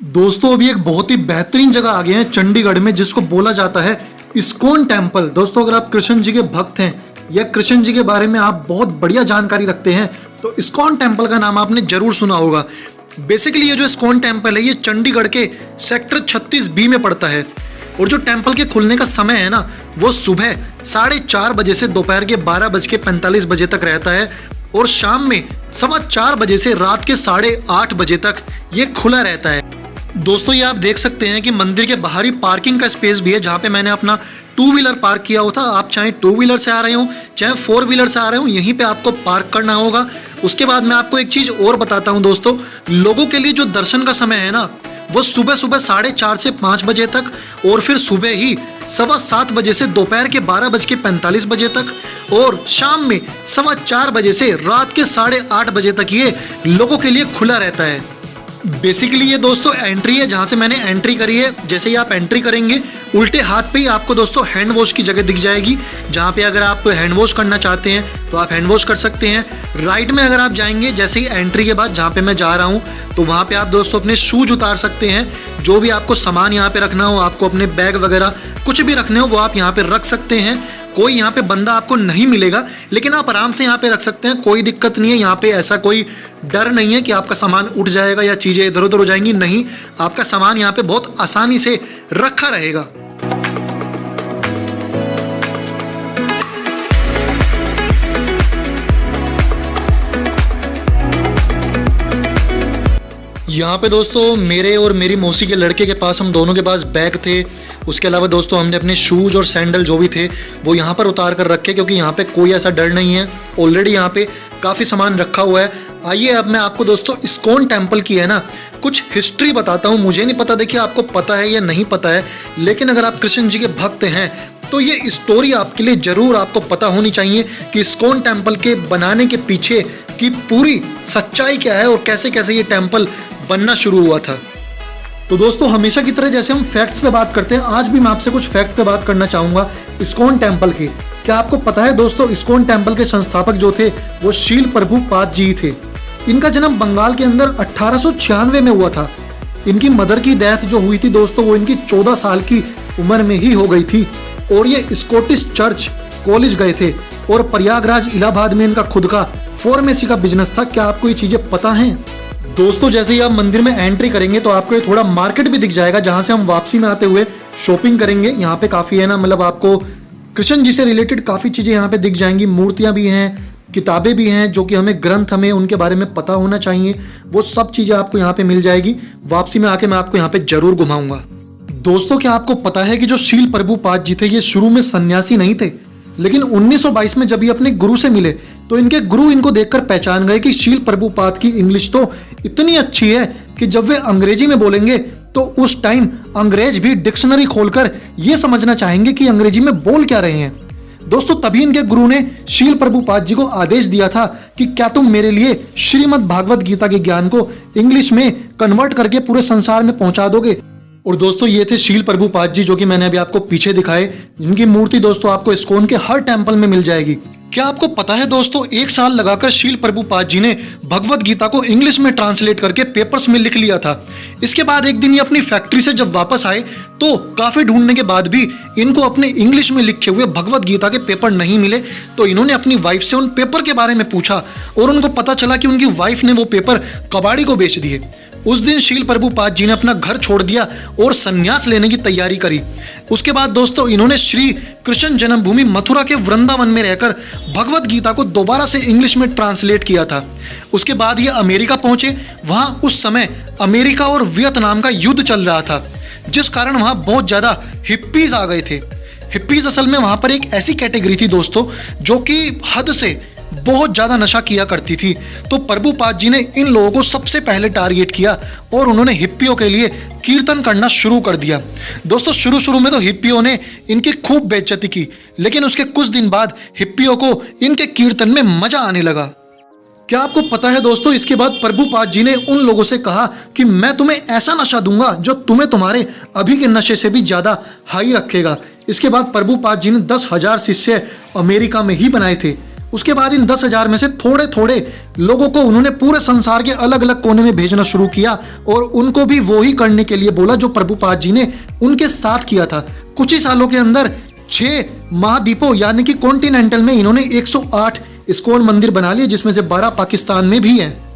दोस्तों अभी एक बहुत ही बेहतरीन जगह आ गए हैं चंडीगढ़ में, जिसको बोला जाता है इस्कॉन टेम्पल। दोस्तों अगर आप कृष्ण जी के भक्त हैं या कृष्ण जी के बारे में आप बहुत बढ़िया जानकारी रखते हैं तो इस्कॉन टेम्पल का नाम आपने जरूर सुना होगा। बेसिकली ये जो इस्कॉन टेम्पल है ये चंडीगढ़ के सेक्टर 36B में पड़ता है और जो टेम्पल के खुलने का समय है ना वो सुबह 4:30 बजे से दोपहर के 12:45 बजे तक रहता है और शाम में 4:15 बजे से रात के 8:30 बजे तक ये खुला रहता है। दोस्तों ये आप देख सकते हैं कि मंदिर के बाहर ही पार्किंग का स्पेस भी है जहाँ पे मैंने अपना 2 व्हीलर पार्क किया हुआ था। आप चाहे 2 व्हीलर से आ रहे हो चाहे 4 व्हीलर से आ रहे हो, यहीं पे आपको पार्क करना होगा। उसके बाद मैं आपको एक चीज़ और बताता हूँ दोस्तों, लोगों के लिए जो दर्शन का समय है ना वो सुबह 4:30 से 5 बजे तक और फिर सुबह ही 7:15 बजे से दोपहर के 12:45 बजे तक और शाम में 4:15 बजे से रात के 8:30 बजे तक ये लोगों के लिए खुला रहता है। बेसिकली ये दोस्तों एंट्री है जहाँ से मैंने एंट्री करी है। जैसे ही आप एंट्री करेंगे उल्टे हाथ पे ही आपको दोस्तों हैंड वॉश की जगह दिख जाएगी, जहाँ पे अगर आप हैंड वॉश करना चाहते हैं तो आप हैंड वॉश कर सकते हैं। राइट में अगर आप जाएंगे जैसे ही एंट्री के बाद जहाँ पे मैं जा रहा हूँ तो वहाँ पे आप दोस्तों अपने शूज उतार सकते हैं। जो भी आपको सामान यहाँ पे रखना हो, आपको अपने बैग वगैरह कुछ भी रखने हो वो आप यहाँ पे रख सकते हैं। कोई यहाँ पे बंदा आपको नहीं मिलेगा, लेकिन आप आराम से यहाँ पे रख सकते हैं, कोई दिक्कत नहीं है। यहाँ पे ऐसा कोई डर नहीं है कि आपका सामान उठ जाएगा या चीज़ें इधर उधर हो जाएंगी, नहीं, आपका सामान यहाँ पे बहुत आसानी से रखा रहेगा। यहाँ पे दोस्तों मेरे और मेरी मौसी के लड़के के पास, हम दोनों के पास बैग थे। उसके अलावा दोस्तों हमने अपने शूज़ और सैंडल जो भी थे वो यहाँ पर उतार कर रखे, क्योंकि यहाँ पे कोई ऐसा डर नहीं है। ऑलरेडी यहाँ पे काफ़ी सामान रखा हुआ है। आइए अब मैं आपको दोस्तों इस्कॉन टेम्पल की है ना कुछ हिस्ट्री बताता हूँ। मुझे नहीं पता, देखिए आपको पता है या नहीं पता है, लेकिन अगर आप कृष्ण जी के भक्त हैं तो ये स्टोरी आपके लिए ज़रूर आपको पता होनी चाहिए कि इस्कॉन टेम्पल के बनाने के पीछे की पूरी सच्चाई क्या है और कैसे कैसे ये टेम्पल बनना शुरू हुआ था। तो दोस्तों हमेशा की तरह जैसे हम फैक्ट्स पे बात करते हैं, आज भी मैं आपसे कुछ फैक्ट पे बात करना चाहूँगा इस्कॉन टेम्पल की। क्या आपको पता है दोस्तों इस्कॉन टेम्पल के संस्थापक जो थे वो शील प्रभुपाद जी थे। इनका जन्म बंगाल के अंदर 1896 में हुआ था। इनकी मदर की डेथ जो हुई थी दोस्तों वो इनकी 14 साल की उम्र में ही हो गई थी और ये स्कॉटिश चर्च कॉलेज गए थे और प्रयागराज इलाहाबाद में इनका खुद का फार्मेसी का बिजनेस था। क्या आपको ये चीज़ें पता हैं? दोस्तों जैसे ही आप मंदिर में एंट्री करेंगे तो आपको ये थोड़ा मार्केट भी दिख जाएगा जहाँ से हम वापसी में आते हुए शॉपिंग करेंगे। यहाँ पे काफ़ी है ना, मतलब आपको कृष्ण जी से रिलेटेड काफ़ी चीज़ें यहाँ पे दिख जाएंगी। मूर्तियाँ भी हैं, किताबें भी हैं जो कि हमें ग्रंथ हमें उनके बारे में पता होना चाहिए, वो सब चीज़ें आपको यहाँ पे मिल जाएगी। वापसी में आके मैं आपको यहाँ पे जरूर घुमाऊंगा। दोस्तों क्या आपको पता है कि जो शील प्रभुपाद जी थे ये शुरू में सन्यासी नहीं थे, लेकिन 1922 में जब ये अपने गुरु से मिले तो इनके गुरु इनको देखकर पहचान गए कि शील प्रभुपाद की इंग्लिश तो इतनी अच्छी है कि जब वे अंग्रेजी में बोलेंगे तो उस टाइम अंग्रेज भी डिक्शनरी खोलकर ये समझना चाहेंगे कि अंग्रेजी में बोल क्या रहे हैं। दोस्तों तभी इनके गुरु ने शील प्रभुपाद जी को आदेश दिया था कि क्या तुम मेरे लिए श्रीमद् भागवत गीता के ज्ञान को इंग्लिश में कन्वर्ट करके पूरे संसार में पहुंचा दोगे। और दोस्तों ये थे शील प्रभुपाद जी जो कि मैंने अभी आपको पीछे दिखाए, जिनकी मूर्ति दोस्तों आपको इस्कॉन के हर टेम्पल में मिल जाएगी। क्या आपको पता है दोस्तों 1 साल लगाकर शील प्रभुपाद जी ने भगवत गीता को इंग्लिश में ट्रांसलेट करके पेपर्स में लिख लिया था। इसके बाद एक दिन ये अपनी फैक्ट्री से जब वापस आए तो काफी ढूंढने के बाद भी इनको अपने इंग्लिश में लिखे हुए भगवत गीता के पेपर नहीं मिले। तो इन्होंने अपनी वाइफ से उन पेपर के बारे में पूछा और उनको पता चला कि उनकी वाइफ ने वो पेपर कबाड़ी को बेच दिए। उस दिन शील प्रभुपाद जी ने अपना घर छोड़ दिया और संन्यास लेने की तैयारी करी। उसके बाद दोस्तों इन्होंने श्री कृष्ण जन्मभूमि मथुरा के वृंदावन में रहकर भगवत गीता को दोबारा से इंग्लिश में ट्रांसलेट किया था। उसके बाद ये अमेरिका पहुंचे। वहां उस समय अमेरिका और वियतनाम का युद्ध चल रहा था, जिस कारण वहां बहुत ज्यादा हिप्पीज आ गए थे। हिप्पीज असल में वहां पर एक ऐसी कैटेगरी थी दोस्तों जो कि हद से बहुत ज़्यादा नशा किया करती थी। तो प्रभुपाद जी ने इन लोगों को सबसे पहले टारगेट किया और उन्होंने हिप्पियों के लिए कीर्तन करना शुरू कर दिया। दोस्तों शुरू में तो हिप्पियों ने इनकी खूब बेइज्जती की, लेकिन उसके कुछ दिन बाद हिप्पियों को इनके कीर्तन में मजा आने लगा। क्या आपको पता है दोस्तों इसके बाद प्रभुपाद जी ने उन लोगों से कहा कि मैं तुम्हें ऐसा नशा दूंगा जो तुम्हें तुम्हारे अभी के नशे से भी ज़्यादा हाई रखेगा। इसके बाद प्रभुपाद जी ने 10,000 शिष्य अमेरिका में ही बनाए थे उसके बाद इन 10,000 में से थोड़े थोड़े लोगों को उन्होंने पूरे संसार के अलग अलग कोने में भेजना शुरू किया और उनको भी वो ही करने के लिए बोला जो प्रभुपाद जी ने उनके साथ किया था। कुछ ही सालों के अंदर 6 महाद्वीपों यानी कि कॉन्टिनेंटल में इन्होंने 108 इस्कॉन मंदिर बना लिए, जिसमें से 12 पाकिस्तान में भी हैं।